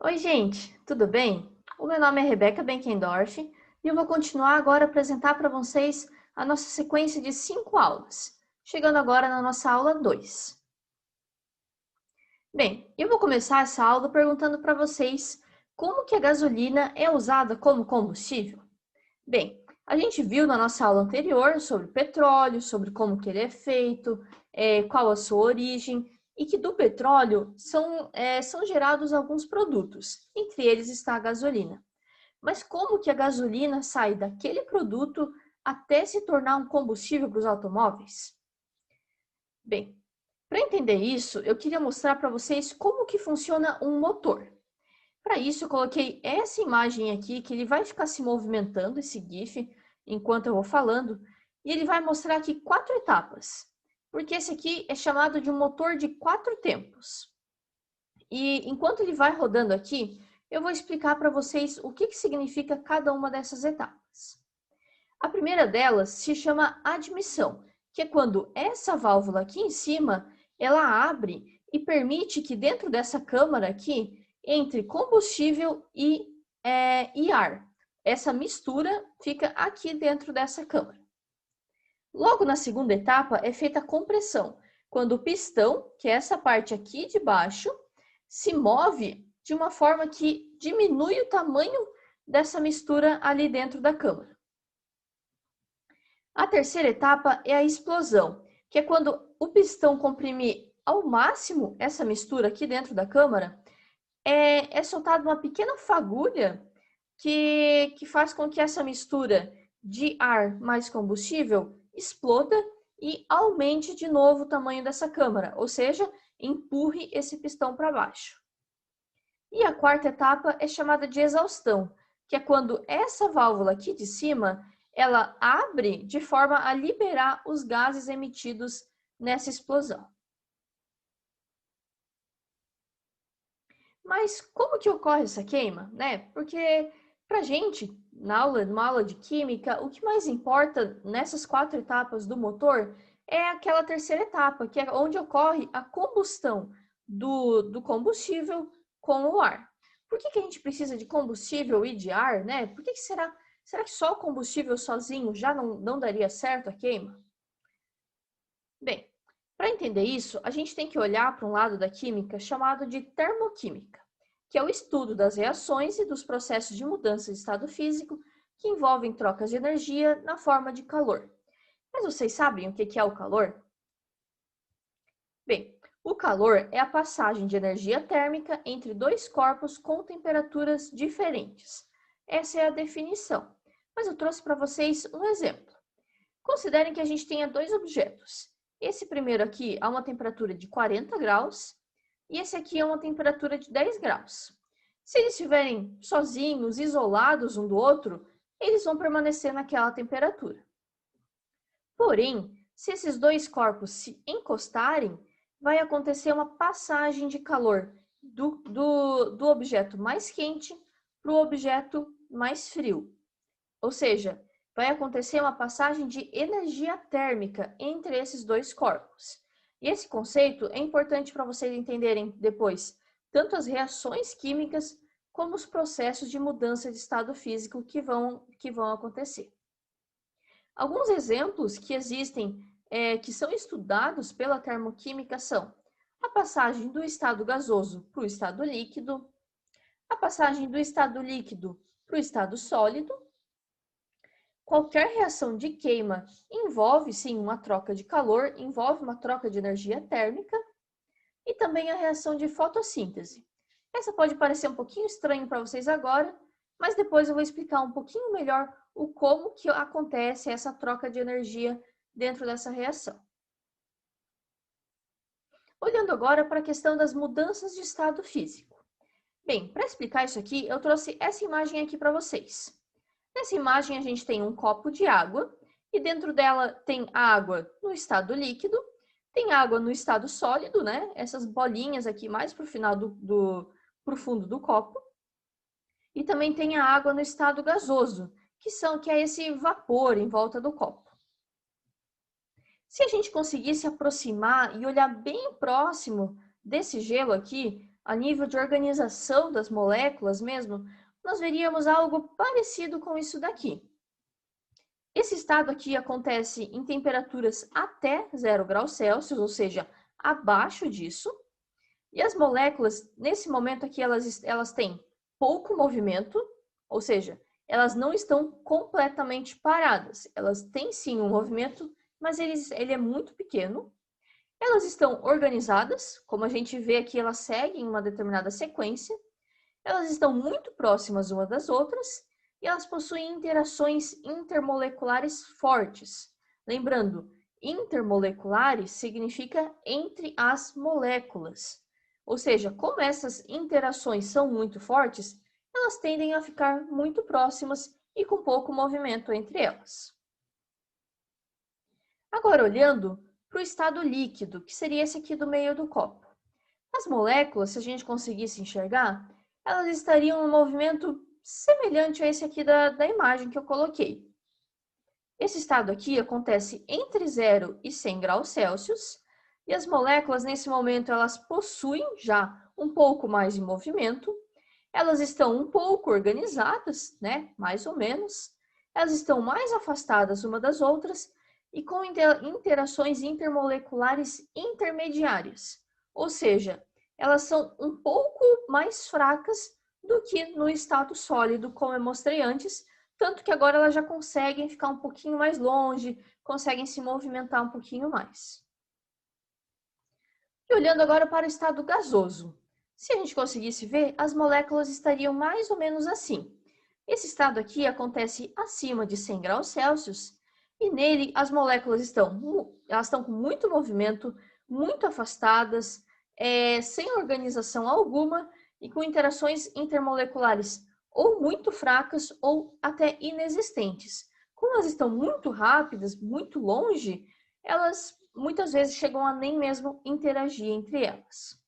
Oi, gente, tudo bem? O meu nome é Rebeca Benkendorf e eu vou continuar agora a apresentar para vocês a nossa sequência de 5 aulas, chegando agora na nossa aula 2. Bem, eu vou começar essa aula perguntando para vocês como que a gasolina é usada como combustível. Bem, a gente viu na nossa aula anterior sobre petróleo, sobre como que ele é feito, qual a sua origem, e que do petróleo são gerados alguns produtos, entre eles está a gasolina. Mas como que a gasolina sai daquele produto até se tornar um combustível para os automóveis? Bem, para entender isso, eu queria mostrar para vocês como que funciona um motor. Para isso, eu coloquei essa imagem aqui, que ele vai ficar se movimentando, esse GIF, enquanto eu vou falando, e ele vai mostrar aqui 4 etapas, porque esse aqui é chamado de um motor de 4 tempos. E enquanto ele vai rodando aqui, eu vou explicar para vocês o que significa cada uma dessas etapas. A primeira delas se chama admissão, que é quando essa válvula aqui em cima, ela abre e permite que dentro dessa câmara aqui entre combustível e ar. Essa mistura fica aqui dentro dessa câmara. Logo na segunda etapa é feita a compressão, quando o pistão, que é essa parte aqui de baixo, se move de uma forma que diminui o tamanho dessa mistura ali dentro da câmara. A terceira etapa é a explosão, que é quando o pistão comprime ao máximo essa mistura aqui dentro da câmara, é soltada uma pequena fagulha que faz com que essa mistura de ar mais combustível exploda e aumente de novo o tamanho dessa câmara, ou seja, empurre esse pistão para baixo. E a quarta etapa é chamada de exaustão, que é quando essa válvula aqui de cima, ela abre de forma a liberar os gases emitidos nessa explosão. Mas como que ocorre essa queima, né? Porque pra gente, numa aula de química, o que mais importa nessas 4 etapas do motor é aquela terceira etapa, que é onde ocorre a combustão do combustível com o ar. Por que a gente precisa de combustível e de ar, né? Por que será que só o combustível sozinho já não daria certo a queima? Bem, para entender isso, a gente tem que olhar para um lado da química chamado de termoquímica, que é o estudo das reações e dos processos de mudança de estado físico que envolvem trocas de energia na forma de calor. Mas vocês sabem o que é o calor? Bem, o calor é a passagem de energia térmica entre dois corpos com temperaturas diferentes. Essa é a definição. Mas eu trouxe para vocês um exemplo. Considerem que a gente tenha dois objetos. Esse primeiro aqui a uma temperatura de 40 graus e esse aqui a uma temperatura de 10 graus. Se eles estiverem sozinhos, isolados um do outro, eles vão permanecer naquela temperatura. Porém, se esses dois corpos se encostarem, vai acontecer uma passagem de calor do objeto mais quente para o objeto mais frio. Ou seja, vai acontecer uma passagem de energia térmica entre esses dois corpos. E esse conceito é importante para vocês entenderem depois, tanto as reações químicas como os processos de mudança de estado físico que vão acontecer. Alguns exemplos que existem, que são estudados pela termoquímica são a passagem do estado gasoso para o estado líquido, a passagem do estado líquido para o estado sólido. Qualquer reação de queima envolve, sim, uma troca de calor, envolve uma troca de energia térmica e também a reação de fotossíntese. Essa pode parecer um pouquinho estranho para vocês agora, mas depois eu vou explicar um pouquinho melhor o como que acontece essa troca de energia dentro dessa reação. Olhando agora para a questão das mudanças de estado físico. Bem, para explicar isso aqui, eu trouxe essa imagem aqui para vocês. Nessa imagem, a gente tem um copo de água e dentro dela tem água no estado líquido, tem água no estado sólido, né? Essas bolinhas aqui mais para o final pro fundo do copo. E também tem a água no estado gasoso, que é esse vapor em volta do copo. Se a gente conseguisse aproximar e olhar bem próximo desse gelo aqui, a nível de organização das moléculas mesmo, nós veríamos algo parecido com isso daqui. Esse estado aqui acontece em temperaturas até 0 graus Celsius, ou seja, abaixo disso. E as moléculas, nesse momento aqui, elas têm pouco movimento, ou seja, elas não estão completamente paradas. Elas têm sim um movimento, mas ele é muito pequeno. Elas estão organizadas, como a gente vê aqui, elas seguem uma determinada sequência. Elas estão muito próximas umas das outras e elas possuem interações intermoleculares fortes. Lembrando, intermoleculares significa entre as moléculas. Ou seja, como essas interações são muito fortes, elas tendem a ficar muito próximas e com pouco movimento entre elas. Agora, olhando para o estado líquido, que seria esse aqui do meio do copo. As moléculas, se a gente conseguisse enxergar, elas estariam em um movimento semelhante a esse aqui da imagem que eu coloquei. Esse estado aqui acontece entre 0 e 100 graus Celsius, e as moléculas, nesse momento, elas possuem já um pouco mais de movimento, elas estão um pouco organizadas, né, mais ou menos, elas estão mais afastadas uma das outras e com interações intermoleculares intermediárias, ou seja, elas são um pouco mais fracas do que no estado sólido, como eu mostrei antes, tanto que agora elas já conseguem ficar um pouquinho mais longe, conseguem se movimentar um pouquinho mais. E olhando agora para o estado gasoso, se a gente conseguisse ver, as moléculas estariam mais ou menos assim. Esse estado aqui acontece acima de 100 graus Celsius e nele as moléculas estão com muito movimento, muito afastadas, sem organização alguma e com interações intermoleculares ou muito fracas ou até inexistentes. Como elas estão muito rápidas, muito longe, elas muitas vezes chegam a nem mesmo interagir entre elas.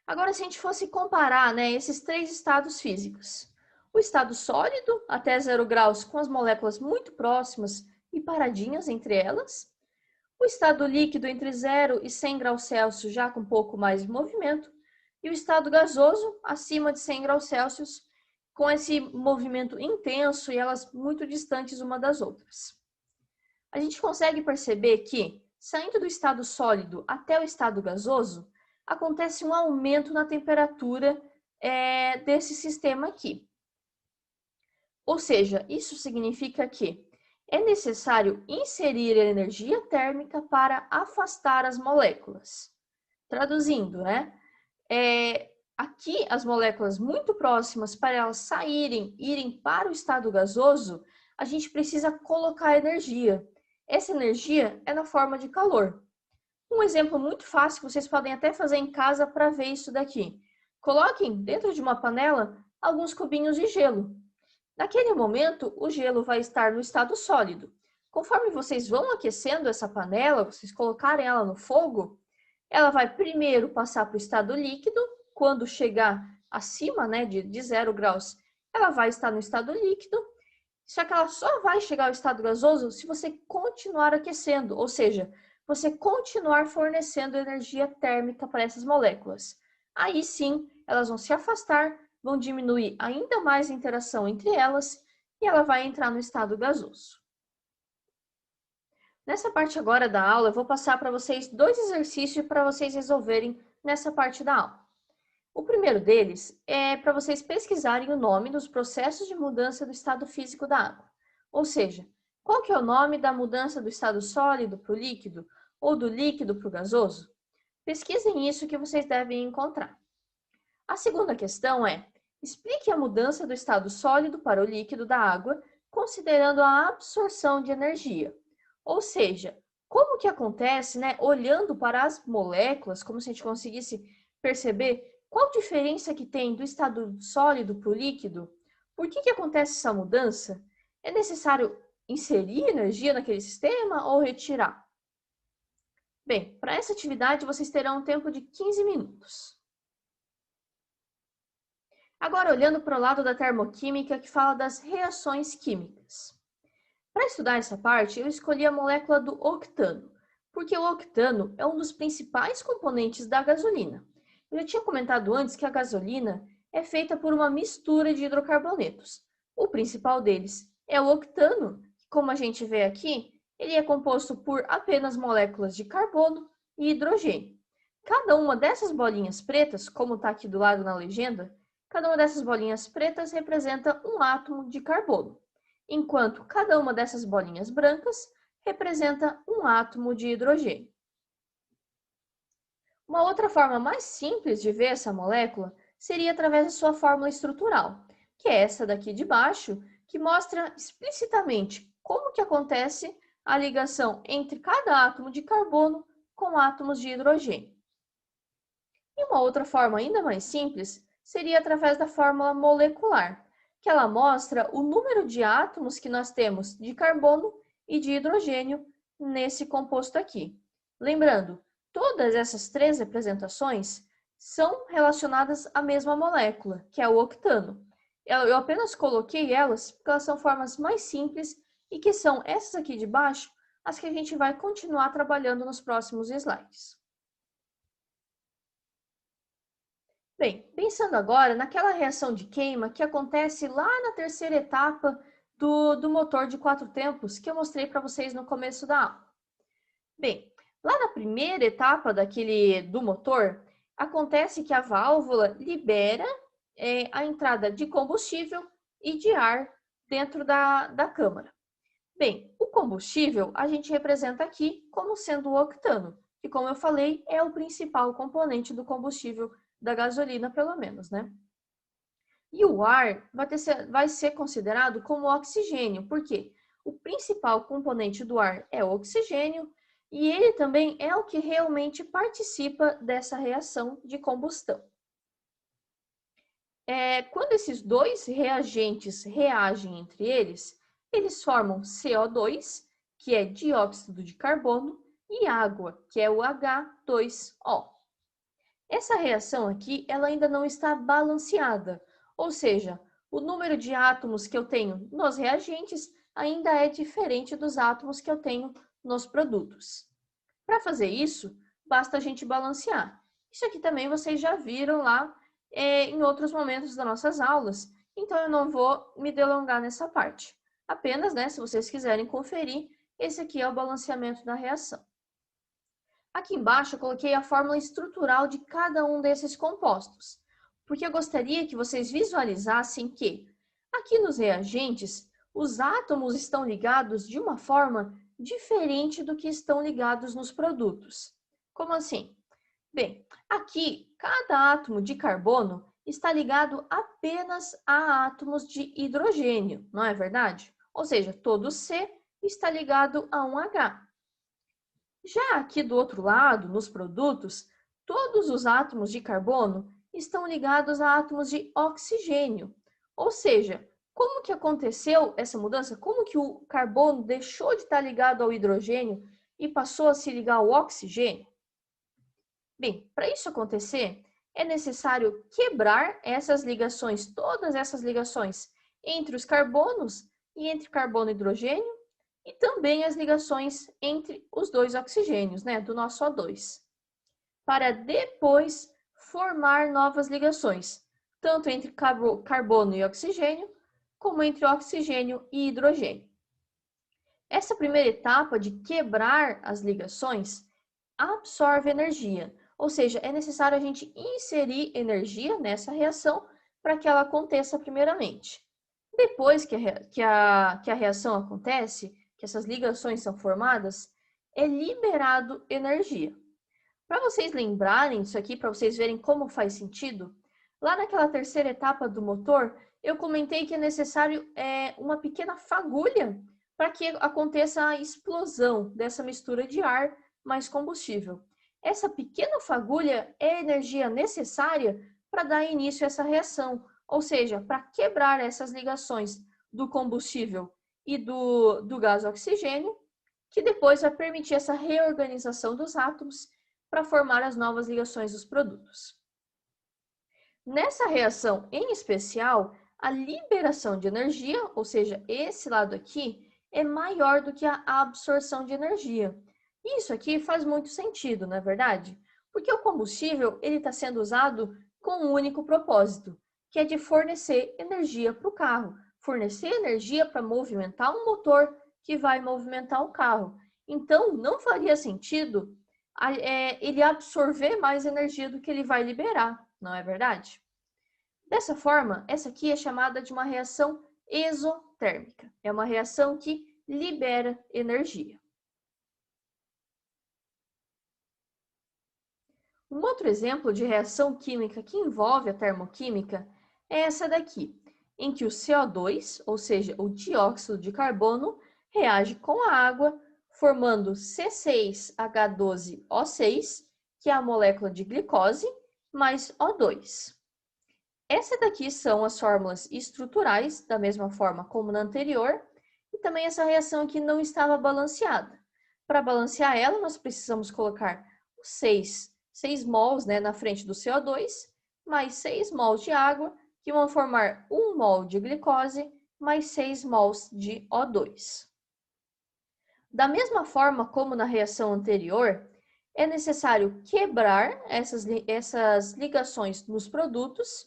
Agora, se a gente fosse comparar, né, esses três estados físicos, o estado sólido, até 0 graus, com as moléculas muito próximas e paradinhas entre elas, o estado líquido entre 0 e 100 graus Celsius, já com um pouco mais de movimento, e o estado gasoso, acima de 100 graus Celsius, com esse movimento intenso e elas muito distantes uma das outras. A gente consegue perceber que, saindo do estado sólido até o estado gasoso, acontece um aumento na temperatura desse sistema aqui. Ou seja, isso significa que é necessário inserir energia térmica para afastar as moléculas. Traduzindo, né? Aqui as moléculas muito próximas, para elas irem para o estado gasoso, a gente precisa colocar energia. Essa energia é na forma de calor. Um exemplo muito fácil que vocês podem até fazer em casa para ver isso daqui. Coloquem dentro de uma panela alguns cubinhos de gelo. Naquele momento, o gelo vai estar no estado sólido. Conforme vocês vão aquecendo essa panela, vocês colocarem ela no fogo, ela vai primeiro passar para o estado líquido. Quando chegar acima, né, de 0 graus, ela vai estar no estado líquido. Só que ela só vai chegar ao estado gasoso se você continuar aquecendo, ou seja, você continuar fornecendo energia térmica para essas moléculas. Aí sim, elas vão se afastar, vão diminuir ainda mais a interação entre elas e ela vai entrar no estado gasoso. Nessa parte agora da aula, eu vou passar para vocês 2 exercícios para vocês resolverem nessa parte da aula. O primeiro deles é para vocês pesquisarem o nome dos processos de mudança do estado físico da água. Ou seja, qual que é o nome da mudança do estado sólido para o líquido ou do líquido para o gasoso? Pesquisem isso que vocês devem encontrar. A segunda questão é: explique a mudança do estado sólido para o líquido da água, considerando a absorção de energia. Ou seja, como que acontece, né, olhando para as moléculas, como se a gente conseguisse perceber qual a diferença que tem do estado sólido para o líquido? Por que acontece essa mudança? É necessário inserir energia naquele sistema ou retirar? Bem, para essa atividade vocês terão um tempo de 15 minutos. Agora, olhando para o lado da termoquímica, que fala das reações químicas. Para estudar essa parte, eu escolhi a molécula do octano, Porque o octano é um dos principais componentes da gasolina. Eu já tinha comentado antes que a gasolina é feita por uma mistura de hidrocarbonetos. O principal deles é o octano, que, como a gente vê aqui, ele é composto por apenas moléculas de carbono e hidrogênio. Cada uma dessas bolinhas pretas, como está aqui do lado na legenda, cada uma dessas bolinhas pretas representa um átomo de carbono, enquanto cada uma dessas bolinhas brancas representa um átomo de hidrogênio. Uma outra forma mais simples de ver essa molécula seria através da sua fórmula estrutural, que é essa daqui de baixo, que mostra explicitamente como que acontece a ligação entre cada átomo de carbono com átomos de hidrogênio. E uma outra forma ainda mais simples seria através da fórmula molecular, que ela mostra o número de átomos que nós temos de carbono e de hidrogênio nesse composto aqui. Lembrando, todas essas três representações são relacionadas à mesma molécula, que é o octano. Eu apenas coloquei elas porque elas são formas mais simples e que são essas aqui de baixo, as que a gente vai continuar trabalhando nos próximos slides. Bem, pensando agora naquela reação de queima que acontece lá na terceira etapa do motor de 4 tempos que eu mostrei para vocês no começo da aula. Bem, lá na primeira etapa do motor, acontece que a válvula libera a entrada de combustível e de ar dentro da câmara. Bem, o combustível a gente representa aqui como sendo o octano, que, como eu falei, é o principal componente do combustível da gasolina, pelo menos, né? E o ar vai ser considerado como oxigênio, porque o principal componente do ar é o oxigênio e ele também é o que realmente participa dessa reação de combustão. Quando esses dois reagentes reagem entre eles, eles formam CO2, que é dióxido de carbono, e água, que é o H2O. Essa reação aqui, ela ainda não está balanceada, ou seja, o número de átomos que eu tenho nos reagentes ainda é diferente dos átomos que eu tenho nos produtos. Para fazer isso, basta a gente balancear. Isso aqui também vocês já viram lá em outros momentos das nossas aulas, então eu não vou me delongar nessa parte. Apenas, né, se vocês quiserem conferir, esse aqui é o balanceamento da reação. Aqui embaixo eu coloquei a fórmula estrutural de cada um desses compostos, porque eu gostaria que vocês visualizassem que, aqui nos reagentes, os átomos estão ligados de uma forma diferente do que estão ligados nos produtos. Como assim? Bem, aqui cada átomo de carbono está ligado apenas a átomos de hidrogênio, não é verdade? Ou seja, todo C está ligado a um H. Já aqui do outro lado, nos produtos, todos os átomos de carbono estão ligados a átomos de oxigênio. Ou seja, como que aconteceu essa mudança? Como que o carbono deixou de estar ligado ao hidrogênio e passou a se ligar ao oxigênio? Bem, para isso acontecer, é necessário quebrar essas ligações, todas essas ligações entre os carbonos e entre carbono e hidrogênio, e também as ligações entre os dois oxigênios, né, do nosso O2, para depois formar novas ligações, tanto entre carbono e oxigênio, como entre oxigênio e hidrogênio. Essa primeira etapa de quebrar as ligações absorve energia, ou seja, é necessário a gente inserir energia nessa reação para que ela aconteça primeiramente. Depois que a reação acontece, que essas ligações são formadas, é liberado energia. Para vocês lembrarem disso aqui, para vocês verem como faz sentido, lá naquela terceira etapa do motor, eu comentei que é necessário uma pequena fagulha para que aconteça a explosão dessa mistura de ar mais combustível. Essa pequena fagulha é a energia necessária para dar início a essa reação, ou seja, para quebrar essas ligações do combustível e do gás oxigênio, que depois vai permitir essa reorganização dos átomos para formar as novas ligações dos produtos. Nessa reação em especial, a liberação de energia, ou seja, esse lado aqui, é maior do que a absorção de energia. Isso aqui faz muito sentido, não é verdade? Porque o combustível ele está sendo usado com um único propósito, que é de fornecer energia para o carro, fornecer energia para movimentar um motor que vai movimentar o carro. Então, não faria sentido ele absorver mais energia do que ele vai liberar, não é verdade? Dessa forma, essa aqui é chamada de uma reação exotérmica. É uma reação que libera energia. Um outro exemplo de reação química que envolve a termoquímica é essa daqui, em que o CO2, ou seja, o dióxido de carbono, reage com a água, formando C6H12O6, que é a molécula de glicose, mais O2. Essas daqui são as fórmulas estruturais, da mesma forma como na anterior, e também essa reação aqui não estava balanceada. Para balancear ela, nós precisamos colocar os 6 mols, né, na frente do CO2, mais 6 mols de água, que vão formar 1 mol de glicose, mais 6 mols de O2. Da mesma forma como na reação anterior, é necessário quebrar essas ligações nos produtos.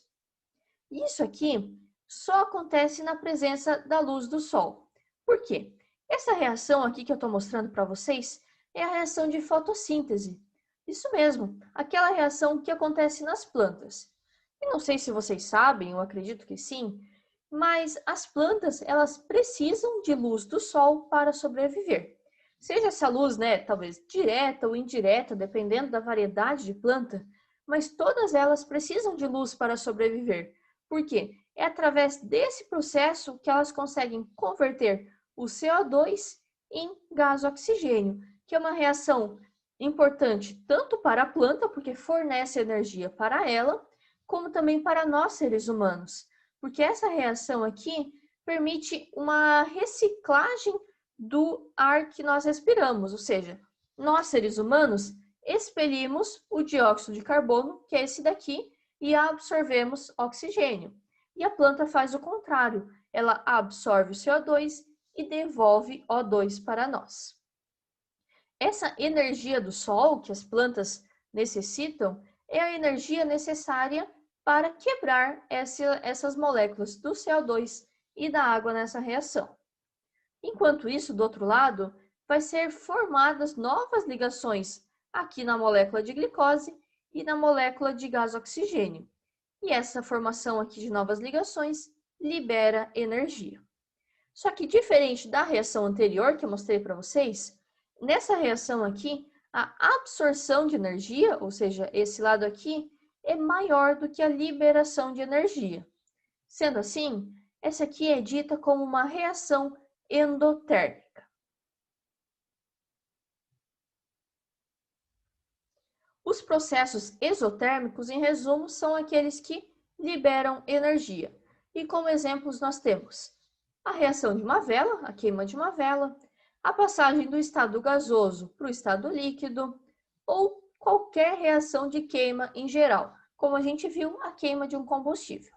Isso aqui só acontece na presença da luz do sol. Por quê? Essa reação aqui que eu estou mostrando para vocês é a reação de fotossíntese. Isso mesmo, aquela reação que acontece nas plantas. E não sei se vocês sabem, eu acredito que sim, mas as plantas elas precisam de luz do sol para sobreviver. Seja essa luz, né, talvez direta ou indireta, dependendo da variedade de planta, mas todas elas precisam de luz para sobreviver. Por quê? É através desse processo que elas conseguem converter o CO2 em gás oxigênio, que é uma reação importante tanto para a planta, porque fornece energia para ela, como também para nós seres humanos, porque essa reação aqui permite uma reciclagem do ar que nós respiramos, ou seja, nós seres humanos expelimos o dióxido de carbono, que é esse daqui, e absorvemos oxigênio. E a planta faz o contrário, ela absorve o CO2 e devolve O2 para nós. Essa energia do sol que as plantas necessitam é a energia necessária para quebrar essas moléculas do CO2 e da água nessa reação. Enquanto isso, do outro lado, vai ser formadas novas ligações aqui na molécula de glicose e na molécula de gás oxigênio. E essa formação aqui de novas ligações libera energia. Só que diferente da reação anterior que eu mostrei para vocês, nessa reação aqui, a absorção de energia, ou seja, esse lado aqui, é maior do que a liberação de energia. Sendo assim, essa aqui é dita como uma reação endotérmica. Os processos exotérmicos, em resumo, são aqueles que liberam energia. E como exemplos nós temos a reação de uma vela, a queima de uma vela, a passagem do estado gasoso para o estado líquido, ou qualquer reação de queima em geral, como a gente viu, a queima de um combustível.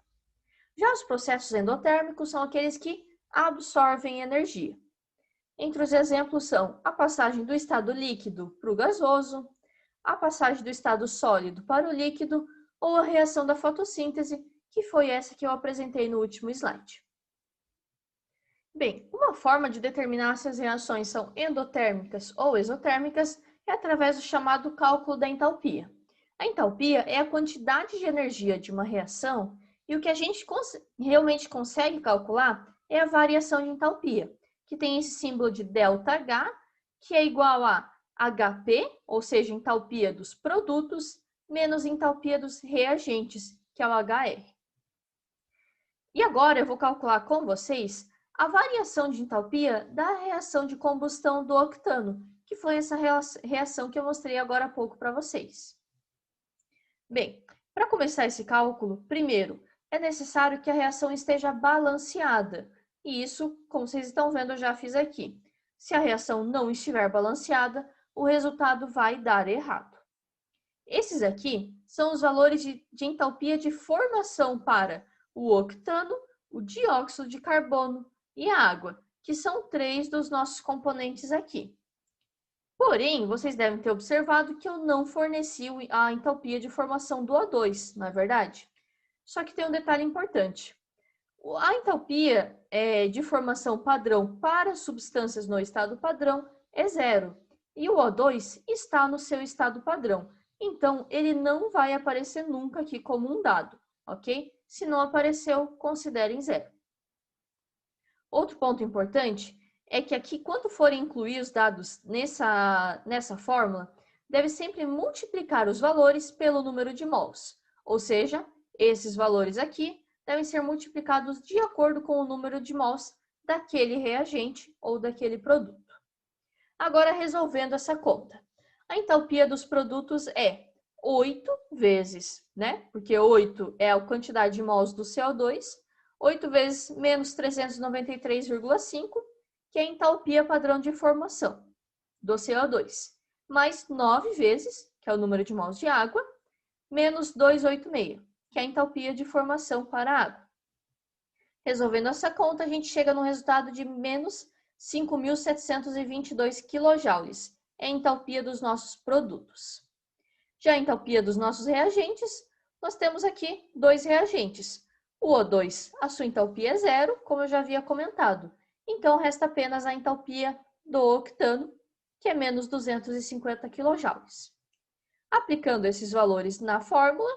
Já os processos endotérmicos são aqueles que absorvem energia. Entre os exemplos são a passagem do estado líquido para o gasoso, a passagem do estado sólido para o líquido ou a reação da fotossíntese, que foi essa que eu apresentei no último slide. Bem, uma forma de determinar se as reações são endotérmicas ou exotérmicas é através do chamado cálculo da entalpia. A entalpia é a quantidade de energia de uma reação e o que a gente realmente consegue calcular é a variação de entalpia, que tem esse símbolo de ΔH, que é igual a HP, ou seja, entalpia dos produtos, menos entalpia dos reagentes, que é o HR. E agora eu vou calcular com vocês a variação de entalpia da reação de combustão do octano, que foi essa reação que eu mostrei agora há pouco para vocês. Bem, para começar esse cálculo, primeiro, é necessário que a reação esteja balanceada. E isso, como vocês estão vendo, eu já fiz aqui. Se a reação não estiver balanceada, o resultado vai dar errado. Esses aqui são os valores de entalpia de formação para o octano, o dióxido de carbono e a água, que são 3 dos nossos componentes aqui. Porém, vocês devem ter observado que eu não forneci a entalpia de formação do O2, não é verdade? Só que tem um detalhe importante. A entalpia de formação padrão para substâncias no estado padrão é zero. E o O2 está no seu estado padrão. Então, ele não vai aparecer nunca aqui como um dado, ok? Se não apareceu, considerem zero. Outro ponto importante é que aqui, quando forem incluir os dados nessa fórmula, deve sempre multiplicar os valores pelo número de mols. Ou seja, esses valores aqui devem ser multiplicados de acordo com o número de mols daquele reagente ou daquele produto. Agora, resolvendo essa conta. A entalpia dos produtos é 8 vezes, né? Porque 8 é a quantidade de mols do CO2, 8 vezes menos 393,5, que é a entalpia padrão de formação do CO2, mais 9 vezes, que é o número de mols de água, menos 286, que é a entalpia de formação para a água. Resolvendo essa conta, a gente chega no resultado de menos 5.722 kJ, é a entalpia dos nossos produtos. Já a entalpia dos nossos reagentes, nós temos aqui dois reagentes. O O2, a sua entalpia é zero, como eu já havia comentado. Então, resta apenas a entalpia do octano, que é menos 250 kJ. Aplicando esses valores na fórmula,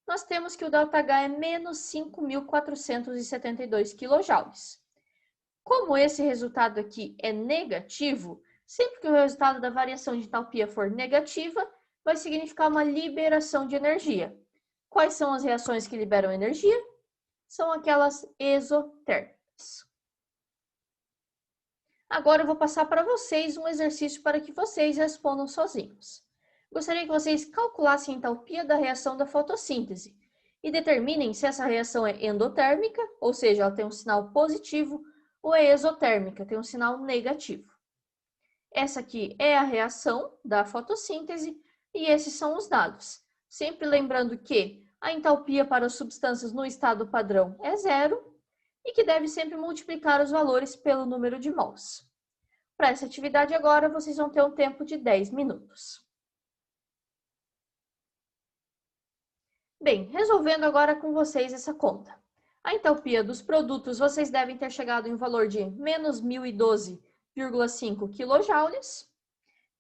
nós temos que o ΔH é menos 5.472 kJ. Como esse resultado aqui é negativo, sempre que o resultado da variação de entalpia for negativa, vai significar uma liberação de energia. Quais são as reações que liberam energia? São aquelas exotérmicas. Agora eu vou passar para vocês um exercício para que vocês respondam sozinhos. Gostaria que vocês calculassem a entalpia da reação da fotossíntese e determinem se essa reação é endotérmica, ou seja, ela tem um sinal positivo, ou é exotérmica, tem um sinal negativo. Essa aqui é a reação da fotossíntese e esses são os dados. Sempre lembrando que a entalpia para as substâncias no estado padrão é zero e que deve sempre multiplicar os valores pelo número de mols. Para essa atividade agora, vocês vão ter um tempo de 10 minutos. Bem, resolvendo agora com vocês essa conta. A entalpia dos produtos, vocês devem ter chegado em um valor de menos 1.012,5 kJ,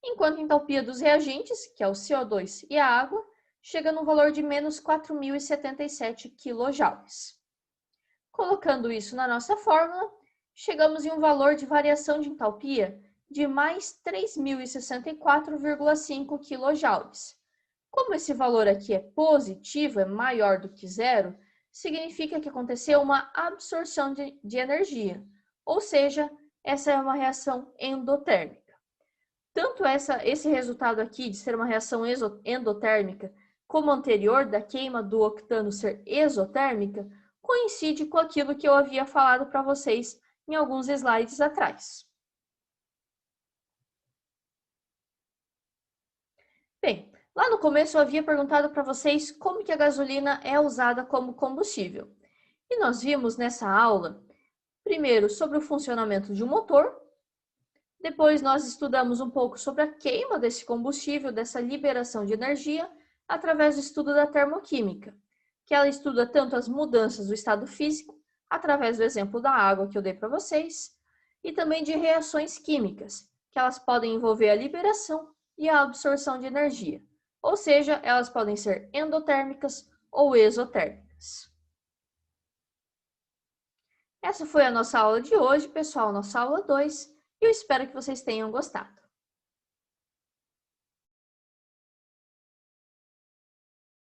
enquanto a entalpia dos reagentes, que é o CO2 e a água, chega no valor de menos 4.077 kJ. Colocando isso na nossa fórmula, chegamos em um valor de variação de entalpia de mais 3.064,5 kJ. Como esse valor aqui é positivo, é maior do que zero, significa que aconteceu uma absorção de energia, ou seja, essa é uma reação endotérmica. Tanto esse resultado aqui de ser uma reação endotérmica, como o anterior da queima do octano ser exotérmica, coincide com aquilo que eu havia falado para vocês em alguns slides atrás. Bem, lá no começo eu havia perguntado para vocês como que a gasolina é usada como combustível. E nós vimos nessa aula, primeiro, sobre o funcionamento de um motor. Depois nós estudamos um pouco sobre a queima desse combustível, dessa liberação de energia, através do estudo da termoquímica, que ela estuda tanto as mudanças do estado físico, através do exemplo da água que eu dei para vocês, e também de reações químicas, que elas podem envolver a liberação e a absorção de energia, ou seja, elas podem ser endotérmicas ou exotérmicas. Essa foi a nossa aula de hoje, pessoal, nossa aula 2, e eu espero que vocês tenham gostado.